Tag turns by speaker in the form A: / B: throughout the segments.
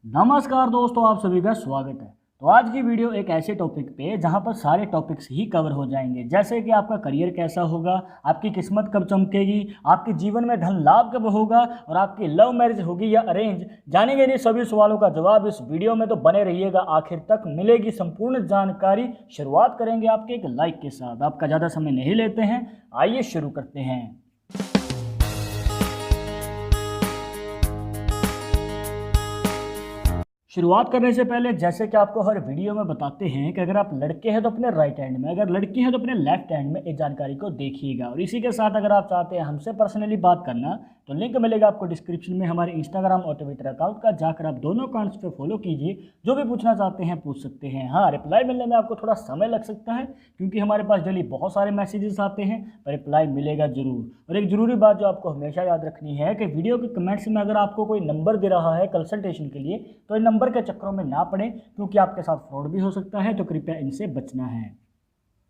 A: नमस्कार दोस्तों, आप सभी का स्वागत है। तो आज की वीडियो एक ऐसे टॉपिक पे जहां पर सारे टॉपिक्स ही कवर हो जाएंगे, जैसे कि आपका करियर कैसा होगा, आपकी किस्मत कब चमकेगी, आपके जीवन में धन लाभ कब होगा और आपकी लव मैरिज होगी या अरेंज। जानेंगे इन सभी सवालों का जवाब इस वीडियो में, तो बने रहिएगा, आखिर तक मिलेगी संपूर्ण जानकारी। शुरुआत करेंगे आपके एक लाइक के साथ। आपका ज़्यादा समय नहीं लेते हैं, आइए शुरू करते हैं। शुरुआत करने से पहले जैसे कि आपको हर वीडियो में बताते हैं कि अगर आप लड़के हैं तो अपने राइट हैंड में, अगर लड़की हैं तो अपने लेफ्ट हैंड में इस जानकारी को देखिएगा। और इसी के साथ अगर आप चाहते हैं हमसे पर्सनली बात करना तो लिंक मिलेगा आपको डिस्क्रिप्शन में हमारे इंस्टाग्राम और ट्विटर अकाउंट का, जाकर आप दोनों अकाउंट्स पे फॉलो कीजिए। जो भी पूछना चाहते हैं पूछ सकते हैं। हाँ, रिप्लाई मिलने में आपको थोड़ा समय लग सकता है क्योंकि हमारे पास डेली बहुत सारे मैसेजेस आते हैं, पर रिप्लाई मिलेगा जरूर। और एक ज़रूरी बात जो आपको हमेशा याद रखनी है कि वीडियो के कमेंट्स में अगर आपको कोई नंबर दे रहा है कंसल्टेशन के लिए तो इन नंबर के चक्करों में ना पड़े, क्योंकि आपके साथ फ्रॉड भी हो सकता है, तो कृपया इनसे बचना है।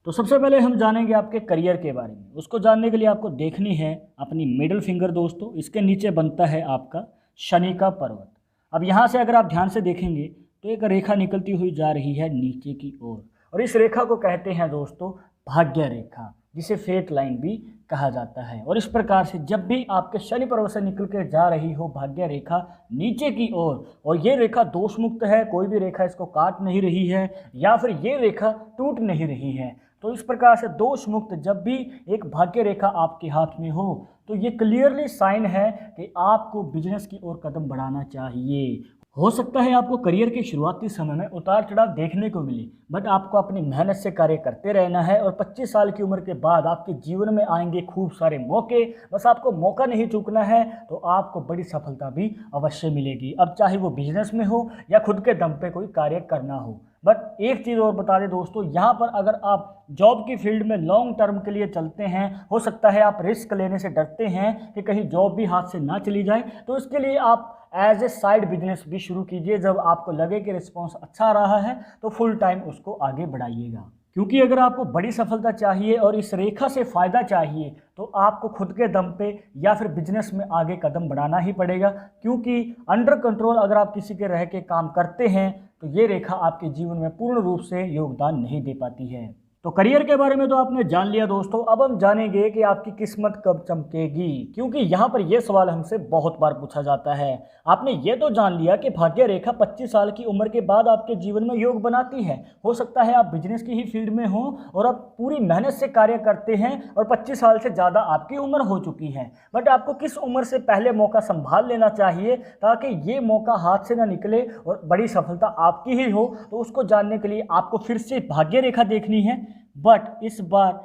A: तो सबसे पहले हम जानेंगे आपके करियर के बारे में। उसको जानने के लिए आपको देखनी है अपनी मिडिल फिंगर दोस्तों, इसके नीचे बनता है आपका शनि का पर्वत। अब यहाँ से अगर आप ध्यान से देखेंगे तो एक रेखा निकलती हुई जा रही है नीचे की ओर, और इस रेखा को कहते हैं दोस्तों भाग्य रेखा, जिसे फेट लाइन भी कहा जाता है। और इस प्रकार से जब भी आपके शनि पर्वत से निकल कर जा रही हो भाग्य रेखा नीचे की ओर, और ये रेखा दोष मुक्त है, कोई भी रेखा इसको काट नहीं रही है या फिर ये रेखा टूट नहीं रही है, तो इस प्रकार से दोष मुक्त जब भी एक भाग्य रेखा आपके हाथ में हो तो ये क्लियरली साइन है कि आपको बिजनेस की ओर कदम बढ़ाना चाहिए। हो सकता है आपको करियर के शुरुआती समय में उतार चढ़ाव देखने को मिले, बट आपको अपनी मेहनत से कार्य करते रहना है और 25 साल की उम्र के बाद आपके जीवन में आएंगे खूब सारे मौके। बस आपको मौका नहीं चूकना है तो आपको बड़ी सफलता भी अवश्य मिलेगी, अब चाहे वो बिजनेस में हो या खुद के दम पे कोई कार्य करना हो। बट एक चीज़ और बता दें दोस्तों, यहाँ पर अगर आप जॉब की फील्ड में लॉन्ग टर्म के लिए चलते हैं, हो सकता है आप रिस्क लेने से डरते हैं कि कहीं जॉब भी हाथ से ना चली जाए, तो इसके लिए आप एज ए साइड बिजनेस भी शुरू कीजिए। जब आपको लगे कि रिस्पॉन्स अच्छा आ रहा है तो फुल टाइम उसको आगे बढ़ाइएगा, क्योंकि अगर आपको बड़ी सफलता चाहिए और इस रेखा से फ़ायदा चाहिए तो आपको खुद के दम पे या फिर बिजनेस में आगे कदम बढ़ाना ही पड़ेगा। क्योंकि अंडर कंट्रोल अगर आप किसी के रह के काम करते हैं तो ये रेखा आपके जीवन में पूर्ण रूप से योगदान नहीं दे पाती है। तो करियर के बारे में तो आपने जान लिया दोस्तों, अब हम जानेंगे कि आपकी किस्मत कब चमकेगी, क्योंकि यहाँ पर यह सवाल हमसे बहुत बार पूछा जाता है। आपने ये तो जान लिया कि भाग्य रेखा 25 साल की उम्र के बाद आपके जीवन में योग बनाती है। हो सकता है आप बिजनेस की ही फील्ड में हो और आप पूरी मेहनत से कार्य करते हैं और 25 साल से ज़्यादा आपकी उम्र हो चुकी है, बट आपको किस उम्र से पहले मौका संभाल लेना चाहिए ताकि ये मौका हाथ से ना निकले और बड़ी सफलता आपकी ही हो। तो उसको जानने के लिए आपको फिर से भाग्य रेखा देखनी है, बट इस बार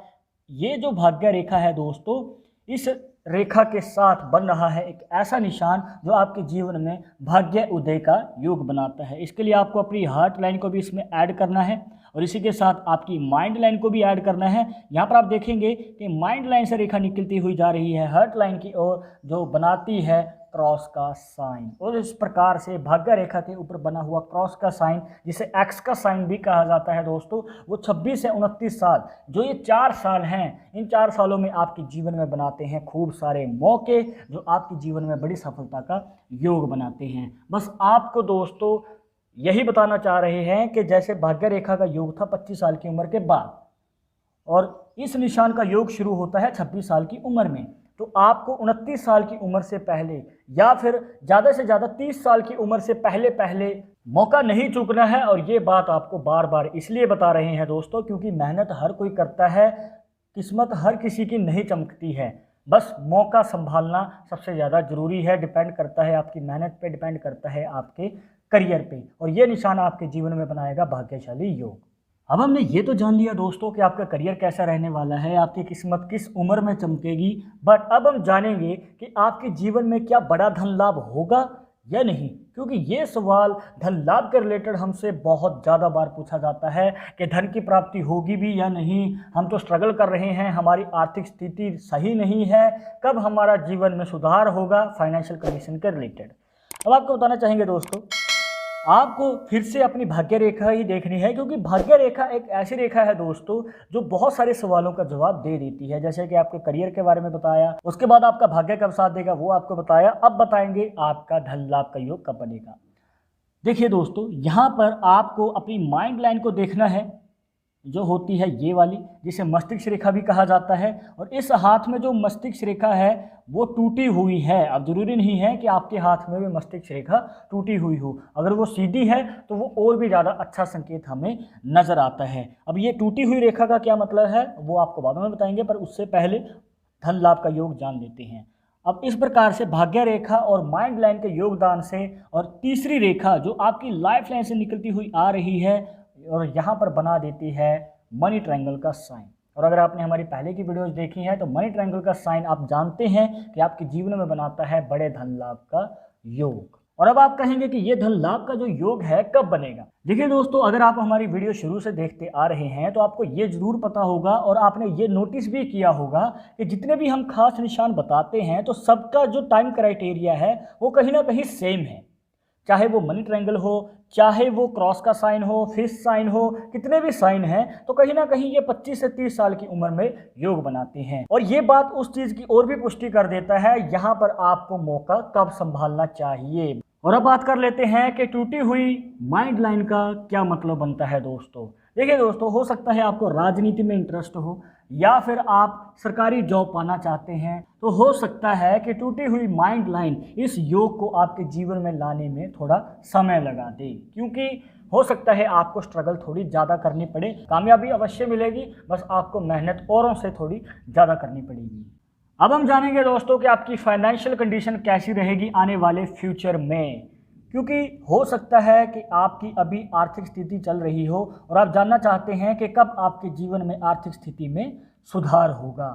A: ये जो भाग्य रेखा है दोस्तों, इस रेखा के साथ बन रहा है एक ऐसा निशान जो आपके जीवन में भाग्य उदय का योग बनाता है। इसके लिए आपको अपनी हार्ट लाइन को भी इसमें ऐड करना है और इसी के साथ आपकी माइंड लाइन को भी ऐड करना है। यहाँ पर आप देखेंगे कि माइंड लाइन से रेखा निकलती हुई जा रही है हार्ट लाइन की ओर, जो बनाती है क्रॉस का साइन। और इस प्रकार से भाग्य रेखा के ऊपर बना हुआ क्रॉस का साइन, जिसे एक्स का साइन भी कहा जाता है दोस्तों, वो 26 से 29 साल, जो ये 4 साल हैं, इन 4 सालों में आपके जीवन में बनाते हैं खूब सारे मौके जो आपके जीवन में बड़ी सफलता का योग बनाते हैं। बस आपको दोस्तों यही बताना चाह रहे हैं कि जैसे भाग्य रेखा का योग था 25 साल की उम्र के बाद, और इस निशान का योग शुरू होता है 26 साल की उम्र में, तो आपको 29 साल की उम्र से पहले या फिर ज़्यादा से ज़्यादा 30 साल की उम्र से पहले पहले मौका नहीं चूकना है। और ये बात आपको बार बार इसलिए बता रहे हैं दोस्तों क्योंकि मेहनत हर कोई करता है, किस्मत हर किसी की नहीं चमकती है, बस मौका संभालना सबसे ज़्यादा ज़रूरी है। डिपेंड करता है आपकी मेहनत पे, डिपेंड करता है आपके करियर पे, और ये निशान आपके जीवन में बनाएगा भाग्यशाली योग। अब हमने ये तो जान लिया दोस्तों कि आपका करियर कैसा रहने वाला है, आपकी किस्मत किस उम्र में चमकेगी, बट अब हम जानेंगे कि आपके जीवन में क्या बड़ा धन लाभ होगा या नहीं, क्योंकि ये सवाल धन लाभ के रिलेटेड हमसे बहुत ज़्यादा बार पूछा जाता है कि धन की प्राप्ति होगी भी या नहीं, हम तो स्ट्रगल कर रहे हैं, हमारी आर्थिक स्थिति सही नहीं है, कब हमारा जीवन में सुधार होगा फाइनेंशियल कंडीशन के रिलेटेड। अब आपको बताना चाहेंगे दोस्तों, आपको फिर से अपनी भाग्य रेखा ही देखनी है, क्योंकि भाग्य रेखा एक ऐसी रेखा है दोस्तों जो बहुत सारे सवालों का जवाब दे देती है। जैसे कि आपके करियर के बारे में बताया, उसके बाद आपका भाग्य कब साथ देगा वो आपको बताया, अब बताएंगे आपका धन लाभ का योग कब बनेगा। देखिए दोस्तों, यहाँ पर आपको अपनी माइंड लाइन को देखना है, जो होती है ये वाली, जिसे मस्तिष्क रेखा भी कहा जाता है। और इस हाथ में जो मस्तिष्क रेखा है वो टूटी हुई है। अब जरूरी नहीं है कि आपके हाथ में भी मस्तिष्क रेखा टूटी हुई हो, अगर वो सीधी है तो वो और भी ज़्यादा अच्छा संकेत हमें नज़र आता है। अब ये टूटी हुई रेखा का क्या मतलब है वो आपको बाद में बताएंगे, पर उससे पहले धन लाभ का योग जान लेते हैं। अब इस प्रकार से भाग्य रेखा और माइंड लाइन के योगदान से, और तीसरी रेखा जो आपकी लाइफ लाइन से निकलती हुई आ रही है और यहाँ पर बना देती है मनी ट्रायंगल का साइन। और अगर आपने हमारी पहले की वीडियोस देखी हैं तो मनी ट्रायंगल का साइन आप जानते हैं कि आपके जीवन में बनाता है बड़े धन लाभ का योग। और अब आप कहेंगे कि ये धन लाभ का जो योग है कब बनेगा। देखिए दोस्तों, अगर आप हमारी वीडियो शुरू से देखते आ रहे हैं तो आपको ये जरूर पता होगा और आपने ये नोटिस भी किया होगा कि जितने भी हम खास निशान बताते हैं तो सबका जो टाइम क्राइटेरिया है वो कहीं ना कहीं सेम है। चाहे वो मनी ट्रायंगल हो, चाहे वो क्रॉस का साइन हो, फिश साइन हो, कितने भी साइन हैं तो कहीं ना कहीं ये 25 से 30 साल की उम्र में योग बनाते हैं। और ये बात उस चीज़ की और भी पुष्टि कर देता है यहाँ पर आपको मौका कब संभालना चाहिए। और अब बात कर लेते हैं कि टूटी हुई माइंड लाइन का क्या मतलब बनता है दोस्तों। देखिए दोस्तों, हो सकता है आपको राजनीति में इंटरेस्ट हो या फिर आप सरकारी जॉब पाना चाहते हैं, तो हो सकता है कि टूटी हुई माइंड लाइन इस योग को आपके जीवन में लाने में थोड़ा समय लगा दे, क्योंकि हो सकता है आपको स्ट्रगल थोड़ी ज़्यादा करनी पड़े। कामयाबी अवश्य मिलेगी, बस आपको मेहनत औरों से थोड़ी ज़्यादा करनी पड़ेगी। अब हम जानेंगे दोस्तों कि आपकी फाइनेंशियल कंडीशन कैसी रहेगी आने वाले फ्यूचर में, क्योंकि हो सकता है कि आपकी अभी आर्थिक स्थिति चल रही हो और आप जानना चाहते हैं कि कब आपके जीवन में आर्थिक स्थिति में सुधार होगा।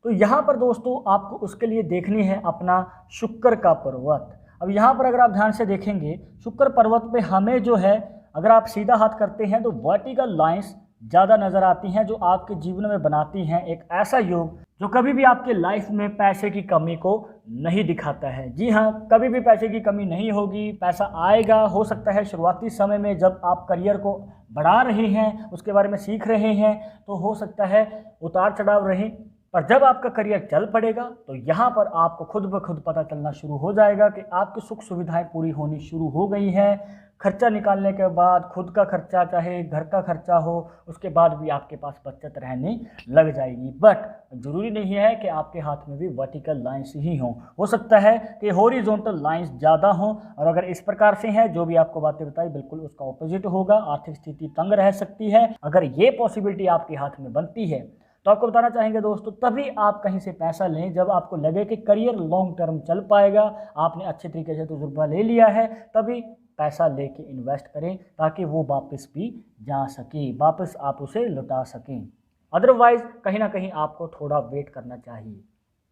A: तो यहाँ पर दोस्तों आपको उसके लिए देखनी है अपना शुक्र का पर्वत। अब यहाँ पर अगर आप ध्यान से देखेंगे, शुक्र पर्वत पे हमें जो है, अगर आप सीधा हाथ करते हैं तो वर्टिकल लाइंस ज़्यादा नज़र आती हैं, जो आपके जीवन में बनाती हैं एक ऐसा योग जो कभी भी आपके लाइफ में पैसे की कमी को नहीं दिखाता है। जी हाँ, कभी भी पैसे की कमी नहीं होगी, पैसा आएगा। हो सकता है शुरुआती समय में जब आप करियर को बढ़ा रहे हैं, उसके बारे में सीख रहे हैं, तो हो सकता है उतार चढ़ाव रहे, पर जब आपका करियर चल पड़ेगा तो यहाँ पर आपको खुद ब खुद पता चलना शुरू हो जाएगा कि आपकी सुख सुविधाएं पूरी होनी शुरू हो गई हैं। खर्चा निकालने के बाद खुद का खर्चा, चाहे घर का खर्चा हो, उसके बाद भी आपके पास बचत रहने लग जाएगी। बट ज़रूरी नहीं है कि आपके हाथ में भी वर्टिकल लाइंस ही हों, हो सकता है कि हॉरिजॉन्टल लाइंस ज़्यादा हों। और अगर इस प्रकार से है, जो भी आपको बातें बताई बिल्कुल उसका ऑपोजिट होगा, आर्थिक स्थिति तंग रह सकती है। अगर ये पॉसिबिलिटी आपके हाथ में बनती है तो आपको बताना चाहेंगे दोस्तों, तभी आप कहीं से पैसा लें जब आपको लगे कि करियर लॉन्ग टर्म चल पाएगा, आपने अच्छे तरीके से तजुर्बा ले लिया है, तभी पैसा लेके इन्वेस्ट करें ताकि वो वापस भी जा सके, वापस आप उसे लौटा सकें। अदरवाइज कहीं ना कहीं आपको थोड़ा वेट करना चाहिए।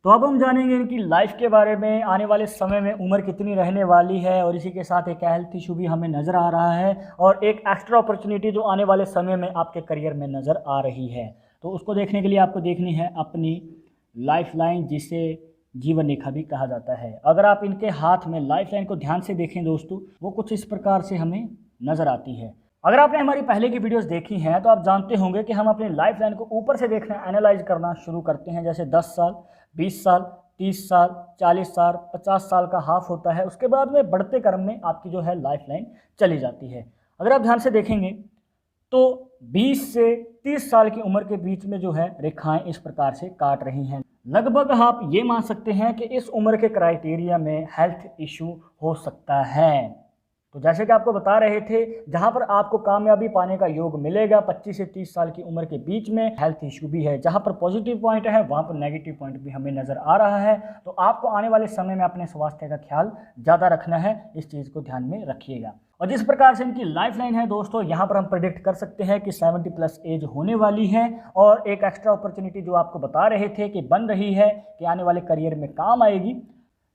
A: तो अब हम जानेंगे इनकी लाइफ के बारे में, आने वाले समय में उम्र कितनी रहने वाली है, और इसी के साथ एक हेल्थ इशू भी हमें नज़र आ रहा है और एक एक्स्ट्रा अपॉर्चुनिटी जो आने वाले समय में आपके करियर में नज़र आ रही है। तो उसको देखने के लिए आपको देखनी है अपनी लाइफ लाइन, जिसे जीवन रेखा भी कहा जाता है। अगर आप इनके हाथ में लाइफ लाइन को ध्यान से देखें दोस्तों, वो कुछ इस प्रकार से हमें नज़र आती है। अगर आपने हमारी पहले की वीडियोस देखी हैं तो आप जानते होंगे कि हम अपनी लाइफ लाइन को ऊपर से देखना, एनालाइज करना शुरू करते हैं। जैसे 10 साल, 20 साल, 30 साल, 40 साल, 50 साल का हाफ होता है, उसके बाद में बढ़ते क्रम में आपकी जो है लाइफ लाइन चली जाती है। अगर आप ध्यान से देखेंगे तो 20 से 30 साल की उम्र के बीच में जो है रेखाएं इस प्रकार से काट रही हैं। लगभग आप ये मान सकते हैं कि इस उम्र के क्राइटेरिया में हेल्थ इशू हो सकता है। तो जैसे कि आपको बता रहे थे, जहां पर आपको कामयाबी पाने का योग मिलेगा 25 से 30 साल की उम्र के बीच में, हेल्थ इशू भी है। जहां पर पॉजिटिव पॉइंट है वहां पर नेगेटिव पॉइंट भी हमें नज़र आ रहा है। तो आपको आने वाले समय में अपने स्वास्थ्य का ख्याल ज़्यादा रखना है, इस चीज़ को ध्यान में रखिएगा। और जिस प्रकार से इनकी लाइफ लाइन है दोस्तों, यहाँ पर हम प्रेडिक्ट कर सकते हैं कि 70 प्लस एज होने वाली है। और एक एक्स्ट्रा अपॉर्चुनिटी जो आपको बता रहे थे कि बन रही है कि आने वाले करियर में काम आएगी,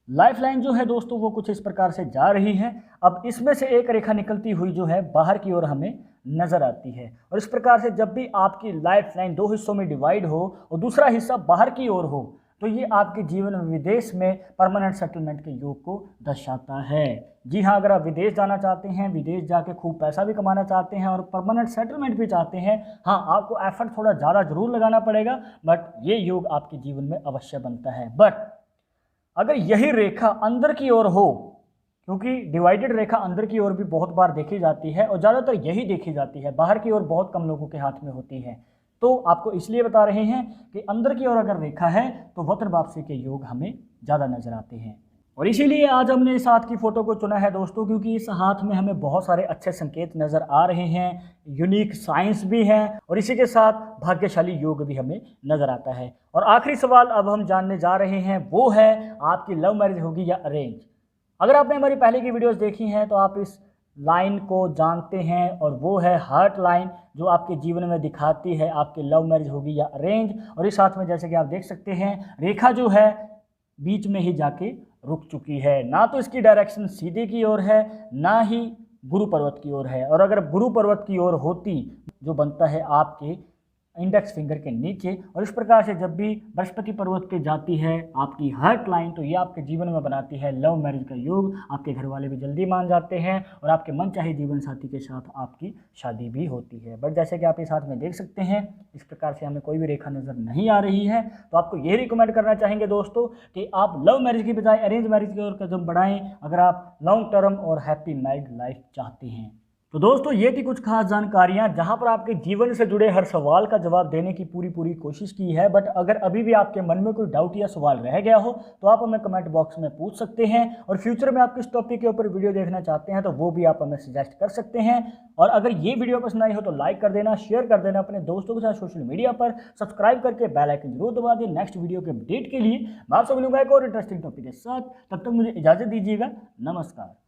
A: लाइफ लाइन जो है दोस्तों वो कुछ इस प्रकार से जा रही है। अब इसमें से एक रेखा निकलती हुई जो है बाहर की ओर हमें नज़र आती है। और इस प्रकार से जब भी आपकी लाइफ लाइन दो हिस्सों में डिवाइड हो और दूसरा हिस्सा बाहर की ओर हो, तो ये आपके जीवन में विदेश में परमानेंट सेटलमेंट के योग को दर्शाता है। जी हाँ, अगर आप विदेश जाना चाहते हैं, विदेश जाके खूब पैसा भी कमाना चाहते हैं और परमानेंट सेटलमेंट भी चाहते हैं, हाँ आपको एफर्ट थोड़ा ज़्यादा जरूर लगाना पड़ेगा, बट ये योग आपके जीवन में अवश्य बनता है। बट अगर यही रेखा अंदर की ओर हो, क्योंकि डिवाइडेड रेखा अंदर की ओर भी बहुत बार देखी जाती है और ज़्यादातर यही देखी जाती है, बाहर की ओर बहुत कम लोगों के हाथ में होती है। तो आपको इसलिए बता रहे हैं कि अंदर की ओर अगर रेखा है तो वक्र वापसी के योग हमें ज़्यादा नजर आते हैं। और इसीलिए आज हमने इस हाथ की फ़ोटो को चुना है दोस्तों, क्योंकि इस हाथ में हमें बहुत सारे अच्छे संकेत नज़र आ रहे हैं, यूनिक साइंस भी है और इसी के साथ भाग्यशाली योग भी हमें नज़र आता है। और आखिरी सवाल अब हम जानने जा रहे हैं, वो है आपकी लव मैरिज होगी या अरेंज। अगर आपने हमारी पहले की वीडियोस देखी हैं तो आप इस लाइन को जानते हैं, और वो है हार्ट लाइन, जो आपके जीवन में दिखाती है आपकी लव मैरिज होगी या अरेंज। और इस हाथ में जैसे कि आप देख सकते हैं, रेखा जो है बीच में ही जाके रुक चुकी है, ना तो इसकी डायरेक्शन सीधे की ओर है, ना ही गुरु पर्वत की ओर है। और अगर गुरु पर्वत की ओर होती, जो बनता है आपके इंडेक्स फिंगर के नीचे, और इस प्रकार से जब भी बृहस्पति पर्वत पे जाती है आपकी हार्ट लाइन, तो ये आपके जीवन में बनाती है लव मैरिज का योग। आपके घर वाले भी जल्दी मान जाते हैं और आपके मनचाहे जीवन साथी के साथ आपकी शादी भी होती है। बट जैसे कि आप इस हाथ में देख सकते हैं, इस प्रकार से हमें कोई भी रेखा नज़र नहीं आ रही है। तो आपको ये रिकमेंड करना चाहेंगे दोस्तों कि आप लव मैरिज की बजाय अरेंज मैरिज की ओर कदम बढ़ाएं, अगर आप लॉन्ग टर्म और हैप्पी मैरिड लाइफ चाहते हैं। तो दोस्तों ये थी कुछ खास जानकारियां, जहां पर आपके जीवन से जुड़े हर सवाल का जवाब देने की पूरी कोशिश की है। बट अगर अभी भी आपके मन में कोई डाउट या सवाल रह गया हो तो आप हमें कमेंट बॉक्स में पूछ सकते हैं, और फ्यूचर में आप किस टॉपिक के ऊपर वीडियो देखना चाहते हैं तो वो भी आप हमें सजेस्ट कर सकते हैं। और अगर ये वीडियो पसंद आई हो तो लाइक कर देना, शेयर कर देना अपने दोस्तों के साथ सोशल मीडिया पर, सब्सक्राइब करके बेल आइकन जरूर दबा दें। नेक्स्ट वीडियो के अपडेट के लिए मैं आपसे मिलूंगा एक और इंटरेस्टिंग टॉपिक के साथ। तब तक मुझे इजाज़त दीजिएगा। नमस्कार।